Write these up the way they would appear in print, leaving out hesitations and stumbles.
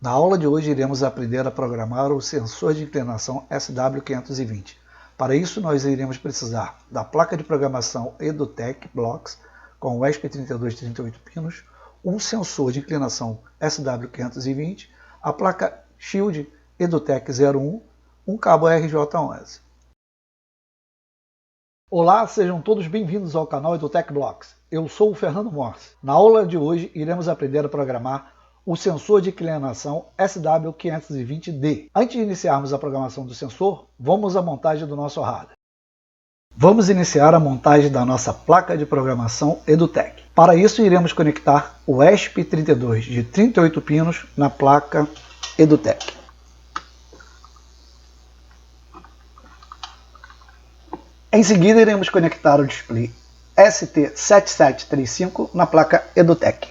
Na aula de hoje iremos aprender a programar o sensor de inclinação SW520. Para isso nós iremos precisar da placa de programação EduTech Blocks com o ESP32 de 38 pinos, um sensor de inclinação SW520, a placa Shield EduTech 01, um cabo RJ11. Olá, sejam todos bem-vindos ao canal EduTech Blocks. Eu sou o Fernando Morse. Na aula de hoje iremos aprender a programar o sensor de inclinação SW520D. Antes de iniciarmos a programação do sensor, vamos à montagem do nosso hardware. Vamos iniciar a montagem da nossa placa de programação EduTech. Para isso, iremos conectar o ESP32 de 38 pinos na placa EduTech. Em seguida, iremos conectar o display ST7735 na placa EduTech.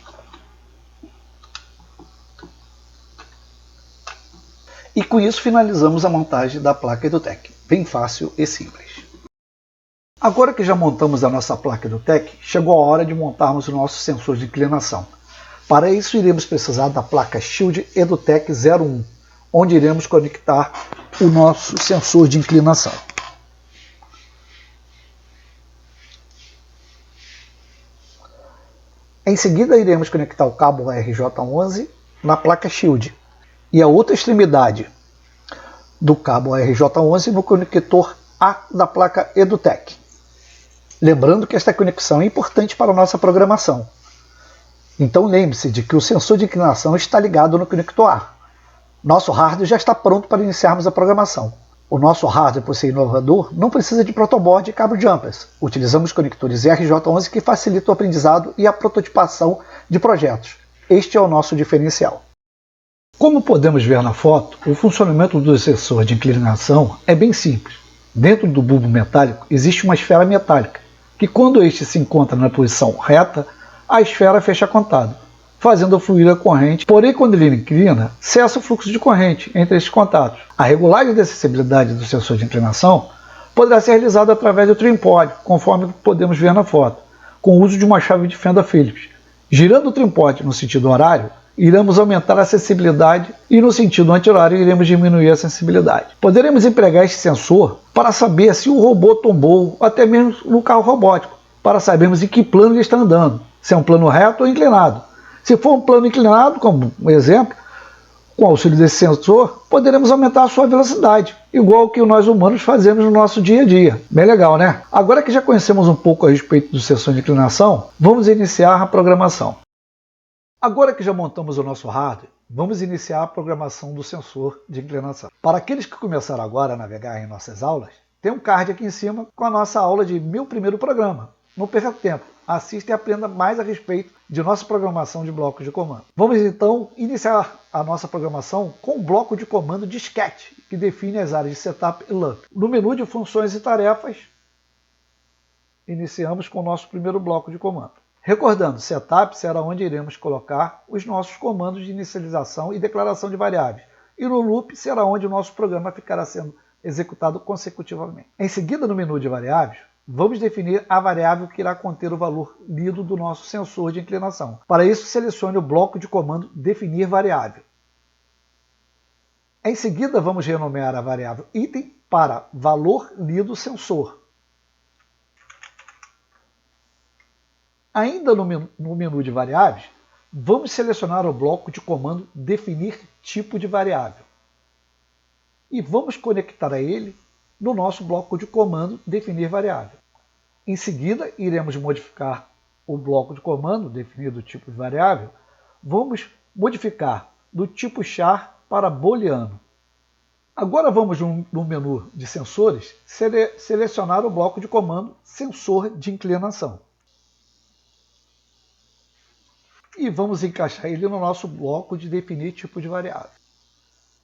E com isso finalizamos a montagem da placa EduTech. Bem fácil e simples. Agora que já montamos a nossa placa EduTech, chegou a hora de montarmos o nosso sensor de inclinação. Para isso iremos precisar da placa Shield EduTech 01, onde iremos conectar o nosso sensor de inclinação. Em seguida iremos conectar o cabo RJ11 na placa Shield e a outra extremidade do cabo RJ11 no conector A da placa EduTech. Lembrando que esta conexão é importante para a nossa programação. Então lembre-se de que o sensor de inclinação está ligado no conector A. Nosso hardware já está pronto para iniciarmos a programação. O nosso hardware, por ser inovador, não precisa de protoboard e cabo jumpers. Utilizamos conectores RJ11 que facilitam o aprendizado e a prototipação de projetos. Este é o nosso diferencial. Como podemos ver na foto, o funcionamento do sensor de inclinação é bem simples. Dentro do bulbo metálico existe uma esfera metálica, que quando este se encontra na posição reta, a esfera fecha contado, fazendo fluir a corrente, porém quando ele inclina, cessa o fluxo de corrente entre estes contatos. A regulagem da sensibilidade do sensor de inclinação poderá ser realizada através do trim pod, conforme podemos ver na foto, com o uso de uma chave de fenda Phillips. Girando o trim pod no sentido horário, iremos aumentar a sensibilidade e no sentido anti-horário iremos diminuir a sensibilidade. Poderemos empregar este sensor para saber se o robô tombou, ou até mesmo no carro robótico, para sabermos em que plano ele está andando, se é um plano reto ou inclinado. Se for um plano inclinado, como um exemplo, com o auxílio desse sensor, poderemos aumentar a sua velocidade, igual que nós humanos fazemos no nosso dia a dia. Bem legal, né? Agora que já conhecemos um pouco a respeito do sensor de inclinação, vamos iniciar a programação. Agora que já montamos o nosso hardware, vamos iniciar a programação do sensor de inclinação. Para aqueles que começaram agora a navegar em nossas aulas, tem um card aqui em cima com a nossa aula de Meu Primeiro Programa. Não perca tempo, assista e aprenda mais a respeito de nossa programação de blocos de comando. Vamos então iniciar a nossa programação com o bloco de comando disquete, que define as áreas de setup e LUP. No menu de funções e tarefas, iniciamos com o nosso primeiro bloco de comando. Recordando, setup será onde iremos colocar os nossos comandos de inicialização e declaração de variáveis, e no loop será onde o nosso programa ficará sendo executado consecutivamente. Em seguida, no menu de variáveis, vamos definir a variável que irá conter o valor lido do nosso sensor de inclinação. Para isso, selecione o bloco de comando definir variável. Em seguida, vamos renomear a variável item para valor lido sensor. Ainda no menu de variáveis, vamos selecionar o bloco de comando definir tipo de variável. E vamos conectar a ele no nosso bloco de comando definir variável. Em seguida, iremos modificar o bloco de comando definido o tipo de variável. Vamos modificar do tipo char para booleano. Agora vamos no menu de sensores selecionar o bloco de comando sensor de inclinação. E vamos encaixar ele no nosso bloco de definir tipo de variável.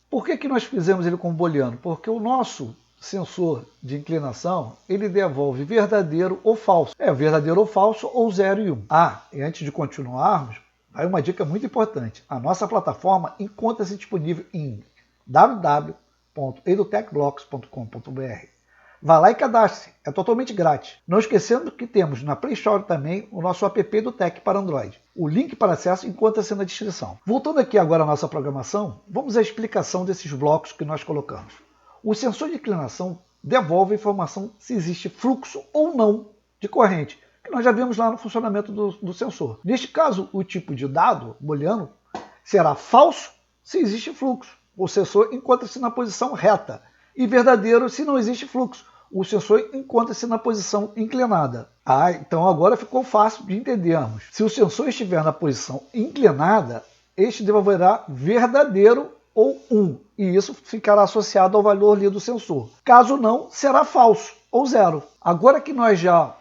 Por que nós fizemos ele com booleano? Porque o nosso sensor de inclinação, ele devolve verdadeiro ou falso. Verdadeiro ou falso ou 0 e 1. E antes de continuarmos, vai uma dica muito importante. A nossa plataforma encontra-se disponível em www.edutechblocks.com.br. Vá lá e cadastre-se, é totalmente grátis. Não esquecendo que temos na Play Store também o nosso app EduTech para Android. O link para acesso encontra-se na descrição. Voltando aqui agora à nossa programação, vamos à explicação desses blocos que nós colocamos. O sensor de inclinação devolve a informação se existe fluxo ou não de corrente, que nós já vimos lá no funcionamento do sensor. Neste caso, o tipo de dado booleano será falso se existe fluxo. O sensor encontra-se na posição reta. E verdadeiro se não existe fluxo. O sensor encontra-se na posição inclinada. Então agora ficou fácil de entendermos. Se o sensor estiver na posição inclinada, este devolverá verdadeiro ou 1. E isso ficará associado ao valor ali do sensor. Caso não, será falso ou 0. Agora que nós já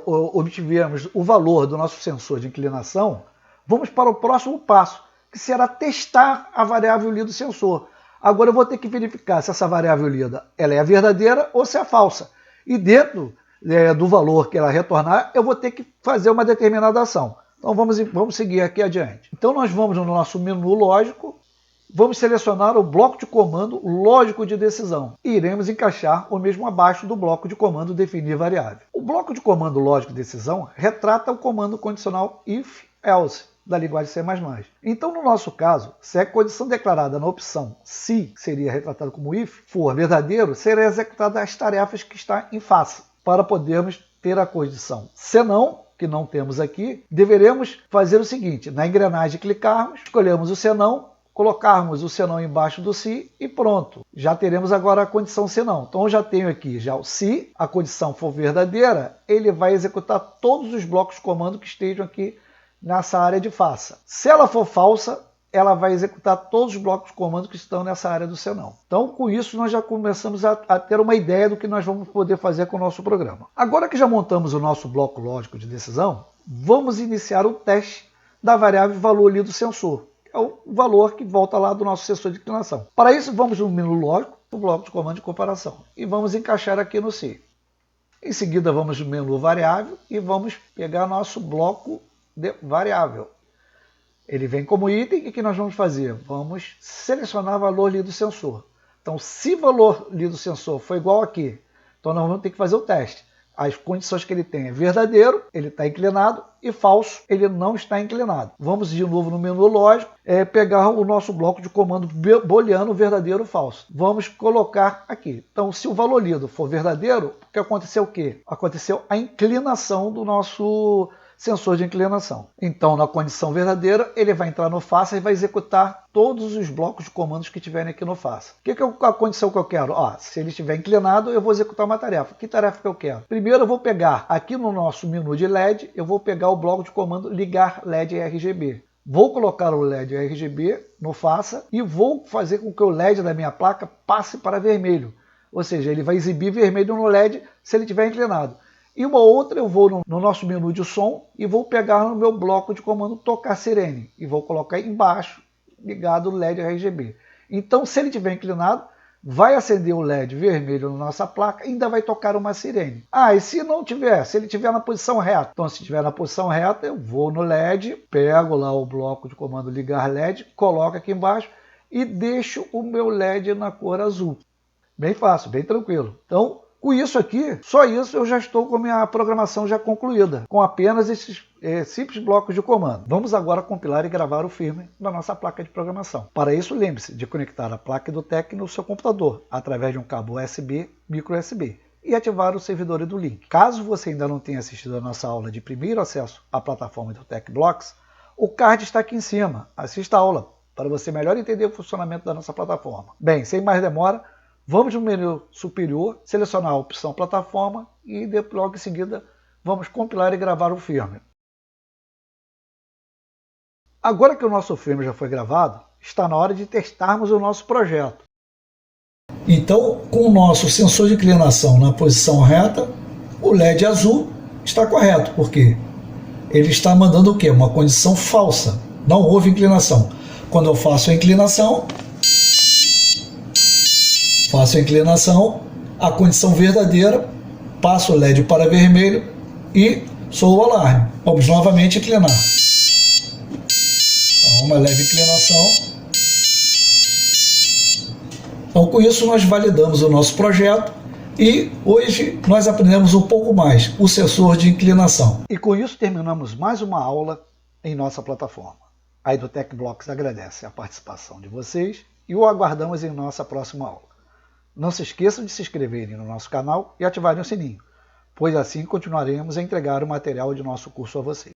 obtivemos o valor do nosso sensor de inclinação, vamos para o próximo passo, que será testar a variável ali do sensor. Agora eu vou ter que verificar se essa variável lida ela é verdadeira ou se é falsa. E dentro do valor que ela retornar, eu vou ter que fazer uma determinada ação. Então vamos seguir aqui adiante. Então nós vamos no nosso menu lógico, vamos selecionar o bloco de comando lógico de decisão. E iremos encaixar o mesmo abaixo do bloco de comando definir variável. O bloco de comando lógico de decisão retrata o comando condicional if-else da linguagem C++. Então, no nosso caso, se a condição declarada na opção se, que seria retratado como if, for verdadeiro, será executada as tarefas que está em faça. Para podermos ter a condição se não, que não temos aqui, deveremos fazer o seguinte: na engrenagem clicarmos, escolhemos o se não, colocarmos o se não embaixo do se e pronto. Já teremos agora a condição se não. Então eu já tenho aqui já o se a condição for verdadeira, ele vai executar todos os blocos de comando que estejam aqui nessa área de faça. Se ela for falsa, ela vai executar todos os blocos de comando que estão nessa área do se não. Então, com isso, nós já começamos a ter uma ideia do que nós vamos poder fazer com o nosso programa. Agora que já montamos o nosso bloco lógico de decisão, vamos iniciar o teste da variável valor ali do sensor. É o valor que volta lá do nosso sensor de inclinação. Para isso, vamos no menu lógico, no bloco de comando de comparação. E vamos encaixar aqui no se. Em seguida, vamos no menu variável e vamos pegar nosso bloco de variável. Ele vem como item, e o que nós vamos fazer? Vamos selecionar o valor ali do sensor. Então, se o valor ali do sensor for igual aqui, então nós vamos ter que fazer o teste. As condições que ele tem é verdadeiro, ele está inclinado, e falso, ele não está inclinado. Vamos de novo no menu lógico, pegar o nosso bloco de comando booleano verdadeiro ou falso. Vamos colocar aqui. Então, se o valor lido for verdadeiro, o que aconteceu o quê? Aconteceu a inclinação do nosso sensor de inclinação. Então, na condição verdadeira, ele vai entrar no faça e vai executar todos os blocos de comandos que tiverem aqui no faça. O que é a condição que eu quero? Se ele estiver inclinado, eu vou executar uma tarefa. Que tarefa que eu quero? Primeiro, eu vou pegar, aqui no nosso menu de LED, eu vou pegar o bloco de comando ligar LED RGB. Vou colocar o LED RGB no faça e vou fazer com que o LED da minha placa passe para vermelho. Ou seja, ele vai exibir vermelho no LED se ele estiver inclinado. E uma outra eu vou no nosso menu de som e vou pegar no meu bloco de comando tocar sirene. E vou colocar embaixo, ligado o LED RGB. Então, se ele estiver inclinado, vai acender o LED vermelho na nossa placa e ainda vai tocar uma sirene. E se não tiver? Se ele estiver na posição reta. Então, se estiver na posição reta, eu vou no LED, pego lá o bloco de comando ligar LED, coloco aqui embaixo e deixo o meu LED na cor azul. Bem fácil, bem tranquilo. Então, com isso aqui, só isso eu já estou com a minha programação já concluída, com apenas esses simples blocos de comando. Vamos agora compilar e gravar o firmware da nossa placa de programação. Para isso, lembre-se de conectar a placa EduTech no seu computador, através de um cabo USB, micro USB, e ativar o servidor EduLink. Caso você ainda não tenha assistido a nossa aula de primeiro acesso à plataforma EduTech Blocks, o card está aqui em cima. Assista a aula, para você melhor entender o funcionamento da nossa plataforma. Bem, sem mais demora, vamos no menu superior, selecionar a opção plataforma e logo em seguida vamos compilar e gravar o firmware. Agora que o nosso firmware já foi gravado, está na hora de testarmos o nosso projeto. Então, com o nosso sensor de inclinação na posição reta, o LED azul está correto, porque ele está mandando o quê? Uma condição falsa, não houve inclinação. Quando eu faço a inclinação, a condição verdadeira, passo o LED para vermelho e sou o alarme. Vamos novamente inclinar. Então, uma leve inclinação. Então, com isso, nós validamos o nosso projeto, E hoje nós aprendemos um pouco mais o sensor de inclinação. E com isso terminamos mais uma aula em nossa plataforma. A EduTech Blocks agradece a participação de vocês e o aguardamos em nossa próxima aula. Não se esqueçam de se inscreverem no nosso canal e ativarem o sininho, pois assim continuaremos a entregar o material de nosso curso a vocês.